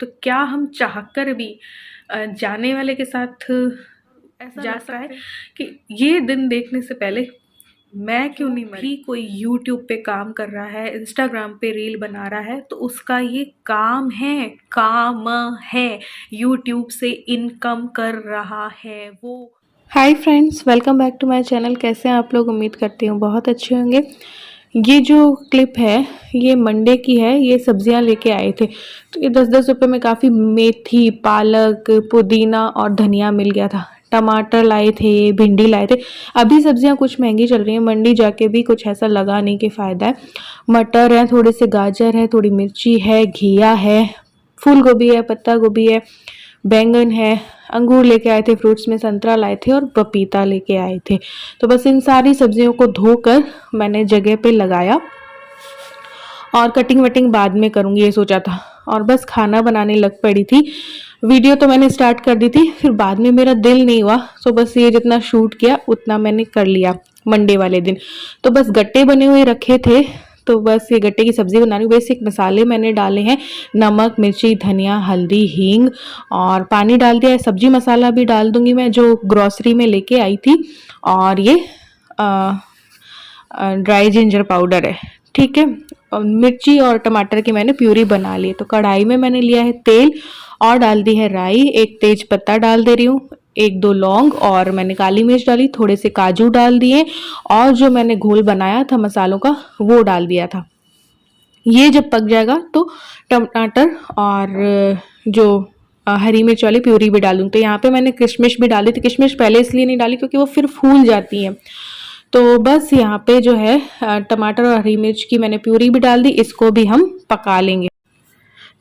तो क्या हम चाहकर भी जाने वाले के साथ ऐसा जा सकता है कि ये दिन देखने से पहले मैं क्यों नहीं मरी। कोई यूट्यूब पे काम कर रहा है, इंस्टाग्राम पे रील बना रहा है, तो उसका ये काम है, यूट्यूब से इनकम कर रहा है वो। Hi friends, welcome back to my channel. कैसे हैं आप लोग? उम्मीद करती हूँ बहुत अच्छे होंगे। ये जो क्लिप है ये मंडे की है। ये सब्जियां लेके आए थे, तो ये 10-10 रुपए में काफ़ी मेथी, पालक, पुदीना और धनिया मिल गया था। टमाटर लाए थे, भिंडी लाए थे। अभी सब्जियां कुछ महंगी चल रही हैं, मंडी जाके भी कुछ ऐसा लगा नहीं कि फ़ायदा है। मटर है, थोड़े से गाजर है, थोड़ी मिर्ची है, घिया है, फूल गोभी है, पत्ता गोभी है, बैंगन है, अंगूर लेके आए थे, फ्रूट्स में संतरा लाए थे और पपीता लेके आए थे। तो बस इन सारी सब्जियों को धोकर मैंने जगह पे लगाया और कटिंग वटिंग बाद में करूँगी ये सोचा था, और बस खाना बनाने लग पड़ी थी। वीडियो तो मैंने स्टार्ट कर दी थी, फिर बाद में मेरा दिल नहीं हुआ, तो बस ये जितना शूट किया उतना मैंने कर लिया मंडे वाले दिन। तो बस गट्टे बने हुए रखे थे, तो बस ये गट्टे की सब्जी बना रही हूँ। बेसिक मसाले मैंने डाले हैं, नमक, मिर्ची, धनिया, हल्दी, हींग, और पानी डाल दिया है। सब्जी मसाला भी डाल दूंगी मैं जो ग्रॉसरी में लेके आई थी, और ये ड्राई जिंजर पाउडर है, ठीक है। मिर्ची और टमाटर की मैंने प्यूरी बना ली। तो कढ़ाई में मैंने लिया है तेल और डाल दी है राई, एक तेज पत्ता डाल दे रही हूँ, 1-2 लौंग, और मैंने काली मिर्च डाली, थोड़े से काजू डाल दिए, और जो मैंने घोल बनाया था मसालों का वो डाल दिया था। ये जब पक जाएगा तो टमाटर और जो हरी मिर्च वाली प्यूरी भी डालूँ। तो यहाँ पे मैंने किशमिश भी डाली थी। किशमिश पहले इसलिए नहीं डाली क्योंकि वो फिर फूल जाती है। तो बस यहाँ पे जो है टमाटर और हरी मिर्च की मैंने प्यूरी भी डाल दी, इसको भी हम पका लेंगे।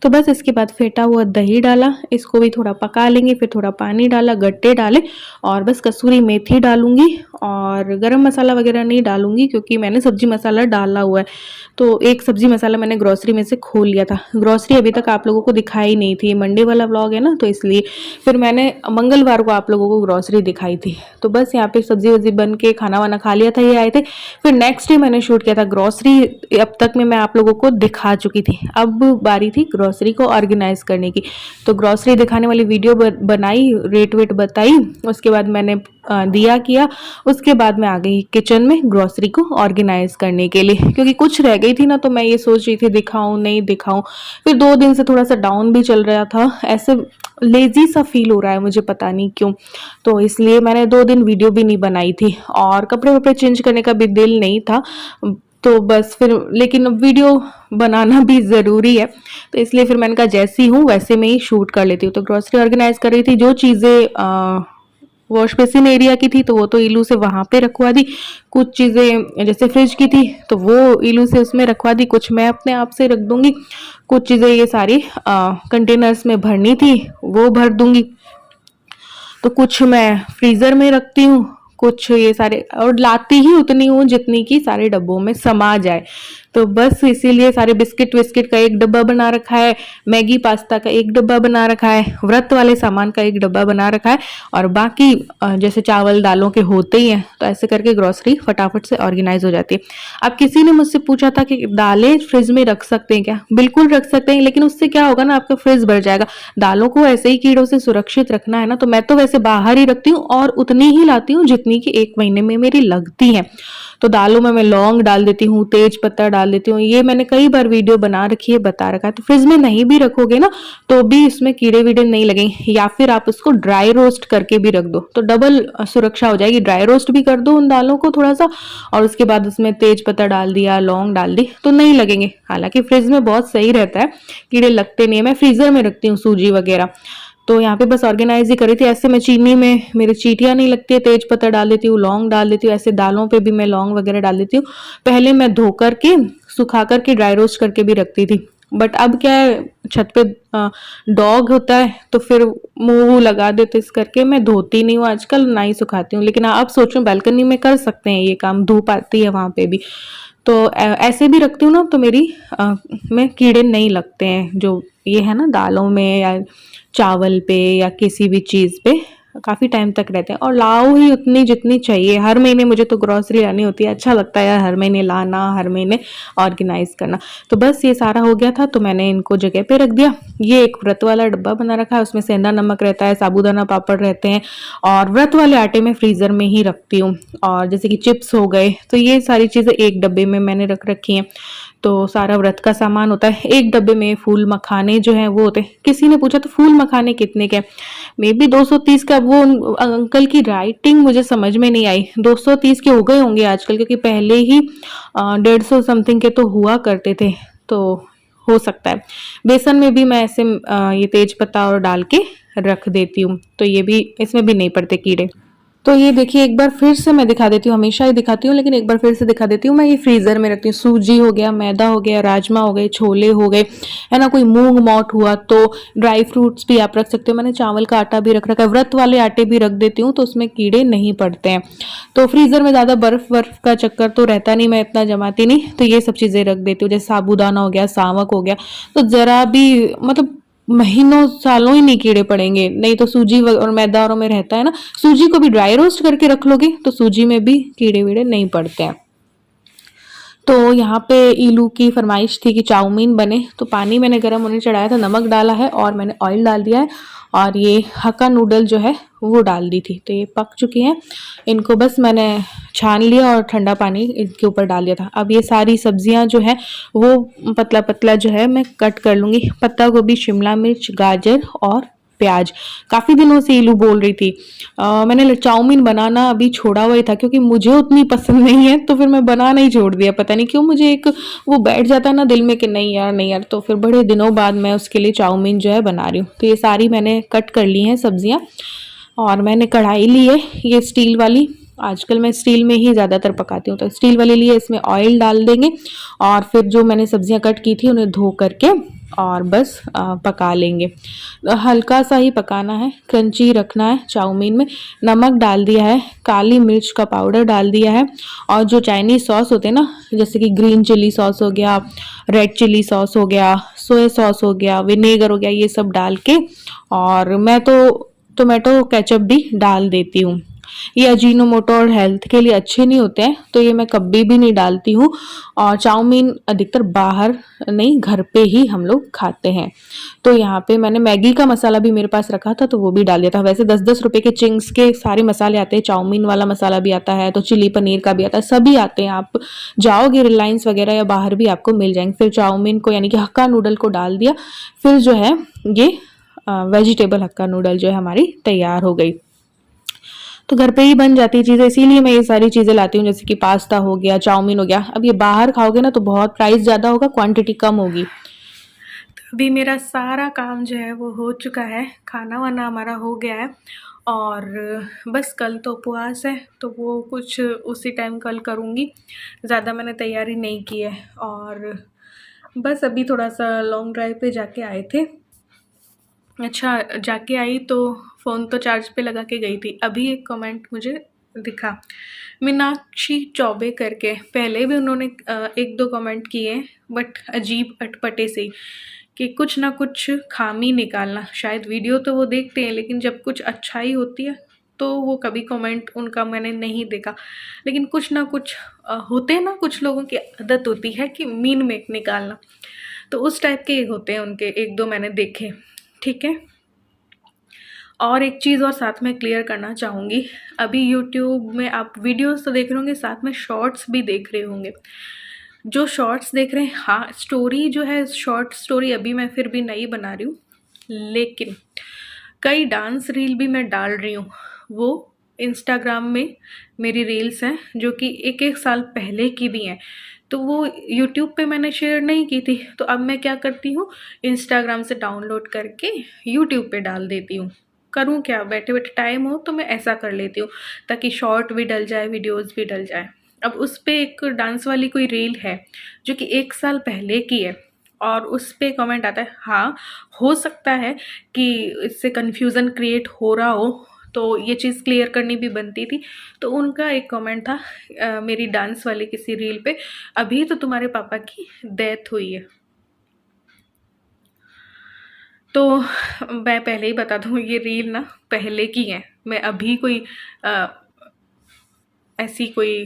तो बस इसके बाद फेटा हुआ दही डाला, इसको भी थोड़ा पका लेंगे, फिर थोड़ा पानी डाला, गट्टे डाले, और बस कसूरी मेथी डालूंगी, और गरम मसाला वगैरह नहीं डालूंगी क्योंकि मैंने सब्जी मसाला डाला हुआ है। तो एक सब्जी मसाला मैंने ग्रॉसरी में से खोल लिया था। ग्रॉसरी अभी तक आप लोगों को दिखाई नहीं थी, मंडे वाला व्लॉग है ना, तो इसलिए फिर मैंने मंगलवार को आप लोगों को ग्रॉसरी दिखाई थी। तो बस यहाँ पे सब्जी वब्जी बन के खाना वाना खा लिया था, ये आए थे। फिर नेक्स्ट डे मैंने शूट किया था ग्रॉसरी। अब तक में मैं आप लोगों को दिखा चुकी थी, अब बारी थी ग्रॉसरी को ऑर्गेनाइज करने की। तो ग्रॉसरी दिखाने वाली वीडियो बनाई, रेट वेट बताई, उसके बाद मैंने दिया किया, उसके बाद मैं आ गई किचन में ग्रॉसरी को ऑर्गेनाइज करने के लिए, क्योंकि कुछ रह गई थी ना, तो मैं ये सोच रही थी दिखाऊं नहीं दिखाऊं। फिर 2 दिन से थोड़ा सा डाउन भी चल रहा था, ऐसे लेजी सा फील हो रहा है मुझे, पता नहीं क्यों। तो इसलिए मैंने 2 दिन वीडियो भी नहीं बनाई थी, और कपड़े वपड़े चेंज करने का भी दिल नहीं था। तो बस फिर, लेकिन वीडियो बनाना भी ज़रूरी है, तो इसलिए फिर मैंने कहा जैसी हूँ वैसे में ही शूट कर लेती हूँ। तो ग्रॉसरी ऑर्गेनाइज कर रही थी, जो चीज़ें वॉश बेसिन एरिया की थी तो वो तो इलू से वहाँ पे रखवा दी, कुछ चीज़ें जैसे फ्रिज की थी तो वो इलू से उसमें रखवा दी, कुछ मैं अपने आप से रख दूंगी, कुछ चीज़ें ये सारी कंटेनर्स में भरनी थी वो भर दूंगी। तो कुछ मैं फ्रीज़र में रखती हूँ, कुछ ये सारे, और लाती ही उतनी हूँ जितनी की सारे डब्बों में समा जाए। तो बस इसीलिए सारे बिस्किट विस्किट का एक डब्बा बना रखा है, मैगी पास्ता का एक डब्बा बना रखा है, व्रत वाले सामान का एक डब्बा बना रखा है, और बाकी जैसे चावल दालों के होते ही हैं, तो ऐसे करके ग्रॉसरी फटाफट से ऑर्गेनाइज हो जाती है। अब किसी ने मुझसे पूछा था कि दालें फ्रिज में रख सकते हैं क्या? बिल्कुल रख सकते हैं, लेकिन उससे क्या होगा ना, आपका फ्रिज भर जाएगा। दालों को ऐसे ही कीड़ों से सुरक्षित रखना है ना, तो मैं तो वैसे बाहर ही रखती हूँ, और उतनी ही लाती हूँ जितनी की 1 महीने में मेरी लगती है। तो दालों में मैं लौंग डाल देती हूँ, तेज पत्ता डाल देती हूँ, ये मैंने कई बार वीडियो बना रखी है, बता रखा है। तो फ्रिज में नहीं भी रखोगे ना तो भी इसमें कीड़े वीड़े नहीं लगेंगे, या फिर आप उसको ड्राई रोस्ट करके भी रख दो तो डबल सुरक्षा हो जाएगी। ड्राई रोस्ट भी कर दो उन दालों को थोड़ा सा, और उसके बाद उसमें तेज पत्ता डाल दिया, लौंग डाल दी, तो नहीं लगेंगे। हालांकि फ्रिज में बहुत सही रहता है, कीड़े लगते नहीं है। मैं फ्रीजर में रखती हूँ सूजी वगैरह। तो यहाँ पे बस ऑर्गेनाइज ही करी थी। ऐसे मैं चीनी में मेरी चीटियाँ नहीं लगती है, तेज पत्ता डाल देती हूँ, लौंग डाल देती हूँ, ऐसे दालों पे भी मैं लौंग वगैरह डाल देती हूँ। पहले मैं धो करके सुखा करके ड्राई रोस्ट करके भी रखती थी, बट अब क्या है, छत पे डॉग होता है तो फिर मुंह लगा देते, इस करके मैं धोती नहीं हूँ आजकल, ना ही सुखाती हूँ। लेकिन अब सोचूं बैल्कनी में कर सकते हैं ये काम, धूप आती है वहां पे भी, तो ऐसे भी रखती हूँ ना, तो मेरी में कीड़े नहीं लगते हैं, जो ये है ना दालों में या चावल पे या किसी भी चीज़ पे काफ़ी टाइम तक रहते हैं, और लाओ ही उतनी जितनी चाहिए। हर महीने मुझे तो ग्रॉसरी लानी होती है, अच्छा लगता है यार हर महीने लाना, हर महीने ऑर्गेनाइज करना। तो बस ये सारा हो गया था, तो मैंने इनको जगह पे रख दिया। ये एक व्रत वाला डब्बा बना रखा है, उसमें सेंधा नमक रहता है, साबूदाना पापड़ रहते हैं, और व्रत वाले आटे में फ्रीज़र में ही रखती हूँ। और जैसे कि चिप्स हो गए, तो ये सारी चीज़ें एक डब्बे में मैंने रख रखी हैं। तो सारा व्रत का सामान होता है एक डब्बे में। फूल मखाने जो हैं वो होते हैं। किसी ने पूछा तो फूल मखाने कितने के? मे बी 230 का। वो अंकल की राइटिंग मुझे समझ में नहीं आई। 230 के हो गए होंगे आजकल, क्योंकि पहले ही 150 समथिंग के तो हुआ करते थे, तो हो सकता है। बेसन में भी मैं ऐसे ये तेज पत्ता और डाल के रख देती हूँ, तो ये भी, इसमें भी नहीं पड़ते कीड़े। तो ये देखिए, एक बार फिर से मैं दिखा देती हूँ, हमेशा ही दिखाती हूँ लेकिन एक बार फिर से दिखा देती हूँ। मैं ये फ्रीजर में रखती हूँ। सूजी हो गया, मैदा हो गया, राजमा हो गए, छोले हो गए, है ना, कोई मूंग मौट हुआ, तो ड्राई फ्रूट्स भी आप रख सकते हो। मैंने चावल का आटा भी रख रखा है, व्रत वाले आटे भी रख देती हूँ, तो उसमें कीड़े नहीं पड़ते हैं। तो फ्रीजर में ज़्यादा बर्फ वर्फ का चक्कर तो रहता नहीं, मैं इतना जमाती नहीं, तो ये सब चीज़ें रख देती हूँ। जैसे साबूदाना हो गया, सावक हो गया, तो ज़रा भी मतलब महीनों सालों ही नहीं कीड़े पड़ेंगे। नहीं तो सूजी और मैदा और में रहता है ना, सूजी को भी ड्राई रोस्ट करके रख लोगे तो सूजी में भी कीड़े वीड़े नहीं पड़ते हैं। तो यहाँ पे ईलू की फरमाइश थी कि चाउमीन बने, तो पानी मैंने गर्म होने चढ़ाया था, नमक डाला है और मैंने ऑयल डाल दिया है, और ये हक्का नूडल जो है वो डाल दी थी। तो ये पक चुकी हैं, इनको बस मैंने छान लिया और ठंडा पानी इनके ऊपर डाल दिया था। अब ये सारी सब्जियां जो है वो पतला पतला जो है मैं कट कर लूँगी। पत्ता गोभी, शिमला मिर्च, गाजर और प्याज। काफ़ी दिनों से इलू बोल रही थी। मैंने चाउमीन बनाना अभी छोड़ा हुआ ही था, क्योंकि मुझे उतनी पसंद नहीं है, तो फिर मैं बनाना ही छोड़ दिया। पता नहीं क्यों मुझे एक वो बैठ जाता है ना दिल में कि नहीं यार नहीं यार, तो फिर बड़े दिनों बाद मैं उसके लिए चाउमीन जो है बना रही हूँ। तो ये सारी मैंने कट कर ली हैं सब्जियाँ, और मैंने कढ़ाई ली है ये स्टील वाली। आजकल मैं स्टील में ही ज़्यादातर पकाती हूँ, तो स्टील वाली लिए, इसमें ऑयल डाल देंगे, और फिर जो मैंने सब्जियां कट की थी उन्हें धो करके और बस पका लेंगे। हल्का सा ही पकाना है, क्रंची रखना है। चाउमीन में नमक डाल दिया है, काली मिर्च का पाउडर डाल दिया है, और जो चाइनीज़ सॉस होते हैं ना, जैसे कि ग्रीन चिली सॉस हो गया, रेड चिली सॉस हो गया, सोया सॉस हो गया, विनेगर हो गया, ये सब डाल के, और मैं तो टोमेटो केचप भी डाल देती हूँ। ये अजीनोमोटो और हेल्थ के लिए अच्छे नहीं होते हैं, तो ये मैं कभी भी नहीं डालती हूँ। और चाउमीन अधिकतर बाहर नहीं, घर पे ही हम लोग खाते हैं। तो यहाँ पे मैंने मैगी का मसाला भी मेरे पास रखा था, तो वो भी डाल दिया था। वैसे 10-10 रुपए के चिंग्स के सारे मसाले आते हैं, चाउमीन वाला मसाला भी आता है, तो चिली पनीर का भी आता है, सभी आते हैं। आप जाओगे रिलायंस वगैरह या बाहर भी आपको मिल जाएंगे। फिर चाउमीन को यानी कि हक्का नूडल को डाल दिया, फिर जो है ये वेजिटेबल हक्का नूडल जो है हमारी तैयार हो गई। तो घर पे ही बन जाती है चीज़ें, इसीलिए मैं ये सारी चीज़ें लाती हूँ, जैसे कि पास्ता हो गया, चाउमीन हो गया। अब ये बाहर खाओगे ना तो बहुत प्राइस ज़्यादा होगा, क्वांटिटी कम होगी। अभी मेरा सारा काम जो है वो हो चुका है, खाना वाना हमारा हो गया है, और बस कल तो उपवास है, तो वो कुछ उसी टाइम कल करूँगी। ज़्यादा मैंने तैयारी नहीं की है, और बस अभी थोड़ा सा लॉन्ग ड्राइव पे जाके आए थे। अच्छा, जाके आई तो फ़ोन तो चार्ज पे लगा के गई थी। अभी एक कमेंट मुझे दिखा, मीनाक्षी चौबे करके। पहले भी उन्होंने 1-2 कमेंट किए, बट अजीब अटपटे से, कि कुछ ना कुछ खामी निकालना। शायद वीडियो तो वो देखते हैं, लेकिन जब कुछ अच्छाई होती है तो वो कभी कमेंट उनका मैंने नहीं देखा। लेकिन कुछ ना कुछ होते हैं ना, कुछ लोगों की आदत होती है कि मीन में निकालना, तो उस टाइप के होते हैं उनके। 1-2 मैंने देखे, ठीक है। और एक चीज़ और साथ में क्लियर करना चाहूँगी, अभी यूट्यूब में आप वीडियोस तो देख रहे होंगे, साथ में शॉर्ट्स भी देख रहे होंगे। जो शॉर्ट्स देख रहे हैं, हाँ, स्टोरी जो है, शॉर्ट स्टोरी अभी मैं फिर भी नहीं बना रही हूँ, लेकिन कई डांस रील भी मैं डाल रही हूँ। वो इंस्टाग्राम में मेरी रील्स हैं जो कि 1-1 साल पहले की भी हैं, तो वो यूट्यूब पे मैंने शेयर नहीं की थी। तो अब मैं क्या करती हूँ, इंस्टाग्राम से डाउनलोड करके यूट्यूब पे डाल देती हूँ। करूँ क्या, बैठे बैठे टाइम हो तो मैं ऐसा कर लेती हूँ, ताकि शॉर्ट भी डल जाए, वीडियोस भी डल जाए। अब उस पे एक डांस वाली कोई रील है जो कि 1 साल पहले की है, और उस पे कमेंट आता है, हाँ हो सकता है कि इससे कन्फ्यूज़न क्रिएट हो रहा हो, तो ये चीज़ क्लियर करनी भी बनती थी। तो उनका एक कमेंट था मेरी डांस वाली किसी रील पे, अभी तो तुम्हारे पापा की डेथ हुई है। तो मैं पहले ही बता दूँ, ये रील ना पहले की है, मैं अभी कोई ऐसी कोई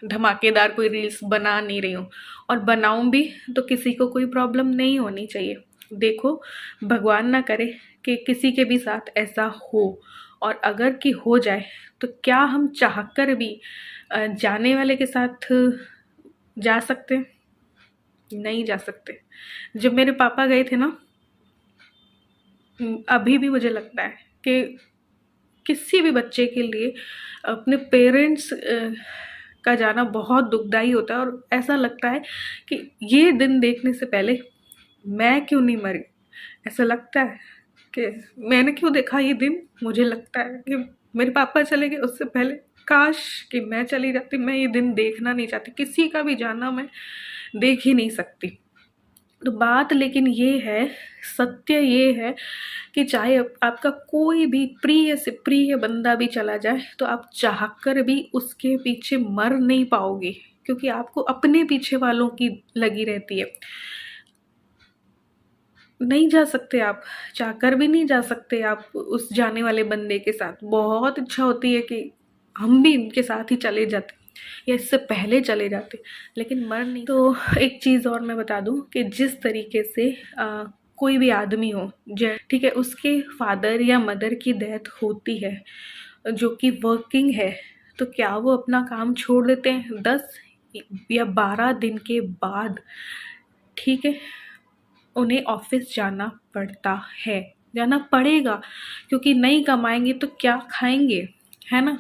धमाकेदार कोई रील्स बना नहीं रही हूँ, और बनाऊँ भी तो किसी को कोई प्रॉब्लम नहीं होनी चाहिए। देखो, भगवान ना करे कि किसी के भी साथ ऐसा हो, और अगर कि हो जाए तो क्या हम चाहकर भी जाने वाले के साथ जा सकते? नहीं जा सकते। जब मेरे पापा गए थे ना, अभी भी मुझे लगता है कि किसी भी बच्चे के लिए अपने पेरेंट्स का जाना बहुत दुखदाई होता है, और ऐसा लगता है कि ये दिन देखने से पहले मैं क्यों नहीं मरी। ऐसा लगता है कि मैंने क्यों देखा ये दिन। मुझे लगता है कि मेरे पापा चले गए उससे पहले काश कि मैं चली जाती। मैं ये दिन देखना नहीं चाहती, किसी का भी जाना मैं देख ही नहीं सकती। तो बात लेकिन ये है, सत्य ये है कि चाहे आपका कोई भी प्रिय से प्रिय बंदा भी चला जाए तो आप चाहकर भी उसके पीछे मर नहीं पाओगे, क्योंकि आपको अपने पीछे वालों की लगी रहती है। नहीं जा सकते आप, चाहकर भी नहीं जा सकते आप उस जाने वाले बंदे के साथ। बहुत इच्छा होती है कि हम भी इनके साथ ही चले जाते या इससे पहले चले जाते, लेकिन मर नहीं। तो एक चीज़ और मैं बता दूं कि जिस तरीके से कोई भी आदमी हो, ठीक है, उसके फादर या मदर की डेथ होती है जो कि वर्किंग है, तो क्या वो अपना काम छोड़ देते हैं 10 या 12 दिन के बाद? ठीक है, उन्हें ऑफिस जाना पड़ता है, जाना पड़ेगा, क्योंकि नहीं कमाएंगे तो क्या खाएंगे, है ना।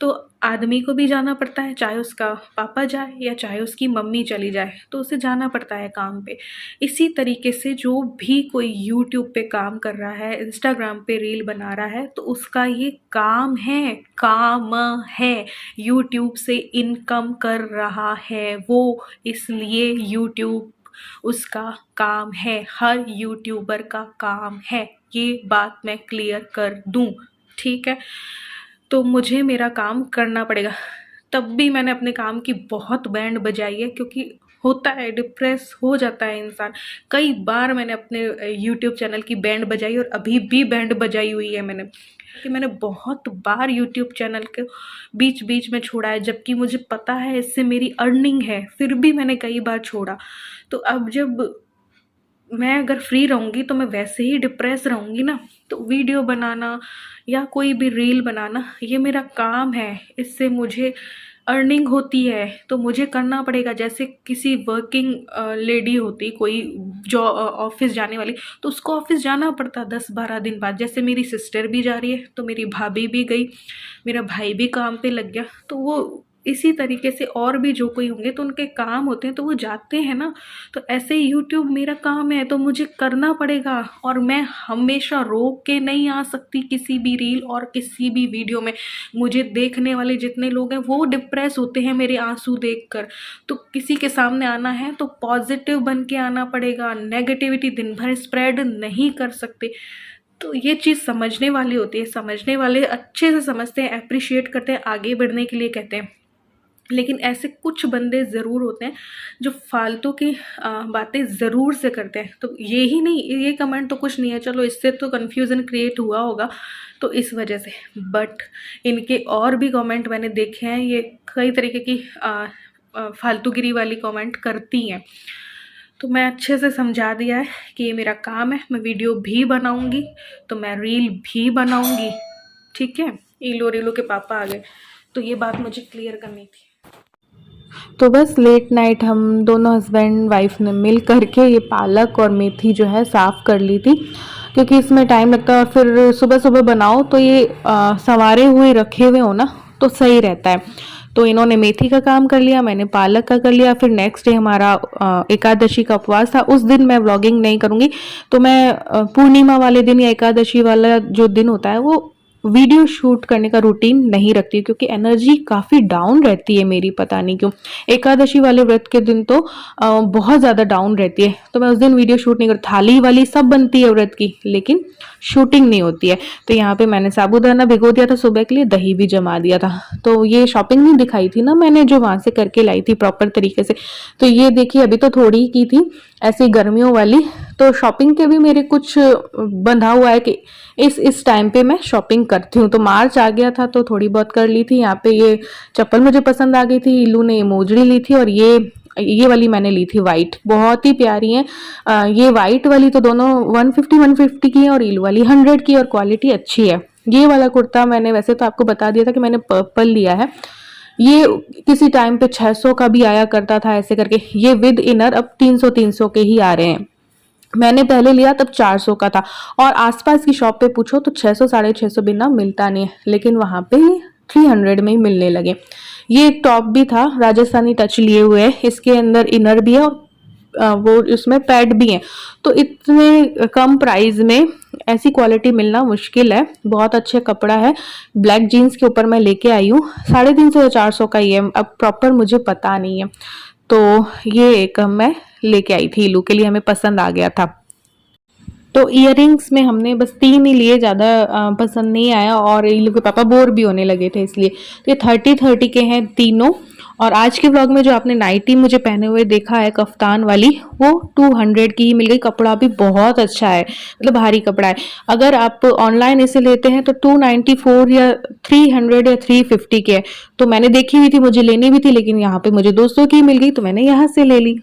तो आदमी को भी जाना पड़ता है, चाहे उसका पापा जाए या चाहे उसकी मम्मी चली जाए, तो उसे जाना पड़ता है काम पे। इसी तरीके से जो भी कोई यूट्यूब पे काम कर रहा है, इंस्टाग्राम पे रील बना रहा है, तो उसका ये काम है, काम है। यूट्यूब से इनकम कर रहा है वो, इसलिए यूट्यूब उसका काम है, हर यूट्यूबर का काम है। ये बात मैं क्लियर कर दूं, ठीक है। तो मुझे मेरा काम करना पड़ेगा। तब भी मैंने अपने काम की बहुत बैंड बजाई है, क्योंकि होता है, डिप्रेस हो जाता है इंसान। कई बार मैंने अपने यूट्यूब चैनल की बैंड बजाई, और अभी भी बैंड बजाई हुई है मैंने, कि मैंने बहुत बार यूट्यूब चैनल के बीच बीच में छोड़ा है, जबकि मुझे पता है इससे मेरी अर्निंग है, फिर भी मैंने कई बार छोड़ा। तो अब जब मैं अगर फ्री रहूँगी तो मैं वैसे ही डिप्रेस रहूँगी ना। तो वीडियो बनाना या कोई भी रील बनाना ये मेरा काम है, इससे मुझे अर्निंग होती है, तो मुझे करना पड़ेगा। जैसे किसी वर्किंग लेडी होती, कोई जो ऑफिस जाने वाली, तो उसको ऑफिस जाना पड़ता 10-12 दिन बाद। जैसे मेरी सिस्टर भी जा रही है, तो मेरी भाभी भी गई, मेरा भाई भी काम पे लग गया, तो वो इसी तरीके से और भी जो कोई होंगे तो उनके काम होते हैं तो वो जाते हैं ना। तो ऐसे ही यूट्यूब मेरा काम है, तो मुझे करना पड़ेगा, और मैं हमेशा रोक के नहीं आ सकती किसी भी रील और किसी भी वीडियो में। मुझे देखने वाले जितने लोग हैं वो डिप्रेस होते हैं मेरे आंसू देखकर। तो किसी के सामने आना है तो पॉजिटिव बन के आना पड़ेगा, नेगेटिविटी दिन भर स्प्रेड नहीं कर सकते। तो ये चीज़ समझने वाली होती है, समझने वाले अच्छे से समझते हैं, अप्रिशिएट करते हैं, आगे बढ़ने के लिए कहते हैं। लेकिन ऐसे कुछ बंदे ज़रूर होते हैं जो फालतू की बातें ज़रूर से करते हैं। तो ये ही नहीं, ये कमेंट तो कुछ नहीं है, चलो इससे तो कन्फ्यूज़न क्रिएट हुआ होगा तो इस वजह से, बट इनके और भी कमेंट मैंने देखे हैं, ये कई तरीके की फालतूगिरी वाली कमेंट करती हैं। तो मैं अच्छे से समझा दिया है कि ये मेरा काम है, मैं वीडियो भी बनाऊंगी तो मैं रील भी बनाऊंगी, ठीक है। रीलो के पापा आ गए, तो ये बात मुझे क्लियर करनी थी। तो बस लेट नाइट हम दोनों हस्बैंड वाइफ ने मिल करके ये पालक और मेथी जो है साफ़ कर ली थी, क्योंकि इसमें टाइम लगता है, और फिर सुबह सुबह बनाओ तो ये संवारे हुए रखे हुए हो ना तो सही रहता है। तो इन्होंने मेथी का काम कर लिया, मैंने पालक का कर लिया। फिर नेक्स्ट डे हमारा एकादशी का उपवास था। उस दिन मैं व्लॉगिंग नहीं करूँगी, तो मैं पूर्णिमा वाले दिन या एकादशी वाला जो दिन होता है वो वीडियो शूट करने का रूटीन नहीं रखती, क्योंकि एनर्जी काफ़ी डाउन रहती है मेरी, पता नहीं क्यों। एकादशी वाले व्रत के दिन तो बहुत ज़्यादा डाउन रहती है, तो मैं उस दिन वीडियो शूट नहीं करती। थाली वाली सब बनती है व्रत की, लेकिन शूटिंग नहीं होती है। तो यहाँ पे मैंने साबूदाना भिगो दिया था सुबह के लिए, दही भी जमा दिया था। तो ये शॉपिंग नहीं दिखाई थी ना मैंने, जो वहाँ से करके लाई थी प्रॉपर तरीके से। तो ये देखिए, अभी तो थोड़ी ही की थी, ऐसी गर्मियों वाली। तो शॉपिंग के भी मेरे कुछ बंधा हुआ है कि इस टाइम पे मैं शॉपिंग करती हूँ। तो मार्च आ गया था तो थोड़ी बहुत कर ली थी। यहाँ पे ये चप्पल मुझे पसंद आ गई थी, इल्लू ने ये मोजड़ी ली थी और ये वाली मैंने ली थी वाइट, बहुत ही प्यारी है। ये वाइट वाली तो दोनों 150 की है और इल्लू वाली 100 की, और क्वालिटी अच्छी है। ये वाला कुर्ता मैंने वैसे तो आपको बता दिया था कि मैंने पर्पल लिया है। ये किसी टाइम पे 600 का भी आया करता था ऐसे करके। ये विद इनर अब 300 के ही आ रहे हैं। मैंने पहले लिया तब 400 का था, और आसपास की शॉप पे पूछो तो 600 650 बिना मिलता नहीं है, लेकिन वहां पे 300 में ही मिलने लगे। ये एक टॉप भी था, राजस्थानी टच लिए हुए है, इसके अंदर इनर भी है और वो इसमें पैड भी है। तो इतने कम प्राइस में ऐसी क्वालिटी मिलना मुश्किल है, बहुत अच्छे कपड़ा है। ब्लैक जीन्स के ऊपर मैं लेके आई हूँ, 350 या 400 का ही है, अब प्रॉपर मुझे पता नहीं है। तो ये एक मैं लेके आई थी इलू के लिए, हमें पसंद आ गया था। तो इयररिंग्स में हमने बस 3 ही लिए, ज़्यादा पसंद नहीं आया और इलू के पापा बोर भी होने लगे थे इसलिए। तो ये 30 के हैं तीनों। और आज के व्लॉग में जो आपने नाइटी मुझे पहने हुए देखा है कफ्तान वाली, वो 200 की ही मिल गई। कपड़ा भी बहुत अच्छा है, मतलब भारी कपड़ा है। अगर आप ऑनलाइन इसे लेते हैं तो 294 या 300 या 350 के है। तो मैंने देखी हुई थी, मुझे लेनी भी थी, लेकिन यहाँ पे मुझे 200 की मिल गई तो मैंने यहाँ से ले ली।